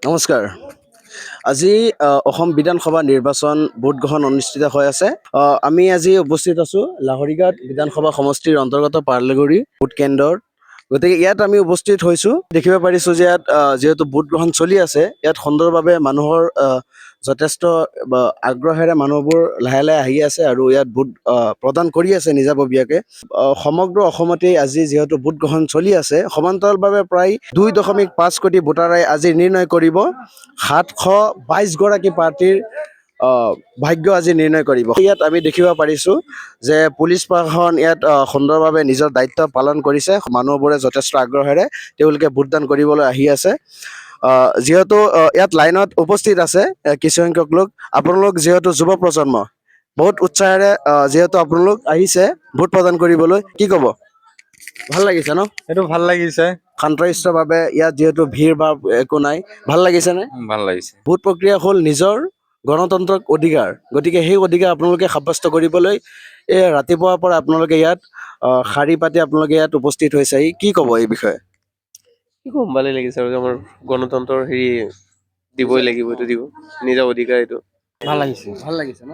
নমস্কাৰ। আজি অসম বিধানসভা নিৰ্বাচন ভোট গ্ৰহণ অনুষ্ঠিত হৈ আছে। আমি আজি উপস্থিত আছোঁ লাহৰিঘাট বিধানসভা সমষ্টিৰ অন্তৰ্গত পাৰ্লেগুৰি ভোট কেন্দ্ৰত। গতিকে ইয়াত আমি উপস্থিত হৈছোঁ। দেখিব পাৰিছোঁ যে ইয়াত যিহেতু ভোট গ্ৰহণ চলি আছে, ইয়াত সুন্দৰভাৱে মানুহৰ যথেষ্ট আগ্ৰহেৰে মানুহবোৰ লাহে লাহে আহি আছে আৰু ইয়াত ভোট প্ৰদান কৰি আছে নিজাববীয়াকৈ। সমগ্ৰ অসমতেই আজি যিহেতু ভোট গ্ৰহণ চলি আছে, সমান্তৰালভাৱে প্ৰায় 2.5 কোটি ভোটাৰে আজি নিৰ্ণয় কৰিব 722 গৰাকী প্ৰাৰ্থীৰ ভাগ্য আজি নিৰ্ণয় কৰিব। ইয়াত আমি দেখিব পাৰিছোঁ যে পুলিচ প্ৰশাসন ইয়াত সুন্দৰভাৱে নিজৰ দায়িত্ব পালন কৰিছে। মানুহবোৰে যথেষ্ট আগ্ৰহেৰে তেওঁলোকে ভোটদান কৰিবলৈ আহি আছে। যিহেতু ইয়াত লাইনত উপস্থিত আছে কিছুসংখ্যক লোক। আপোনালোক যিহেতু যুৱ প্ৰজন্ম, বহুত উৎসাহেৰে যিহেতু আপোনালোক আহিছে ভোট প্ৰদান কৰিবলৈ, কি ক'ব? ভাল লাগিছে ন? এইটো ভাল লাগিছে। শান্তশিষ্টভাৱে ইয়াত যিহেতু ভিৰ বা একো নাই, ভাল লাগিছেনে? ভাল লাগিছে। ভোট প্ৰক্ৰিয়া হ'ল নিজৰ গণতান্ত্ৰিক অধিকাৰ, গতিকে সেই অধিকাৰ আপোনালোকে সাব্যস্ত কৰিবলৈ এই ৰাতিপুৱাৰ পৰা আপোনালোকে ইয়াত শাৰী পাতি আপোনালোকে ইয়াত উপস্থিত হৈছে। কি ক'ব এই বিষয়ে? কি ক'ম, ভালেই লাগিছে আৰু আমাৰ গণতন্ত্ৰৰ দিবই লাগিব, এইটো দিব নিজৰ অধিকাৰ এইটো। ভাল লাগিছে ন?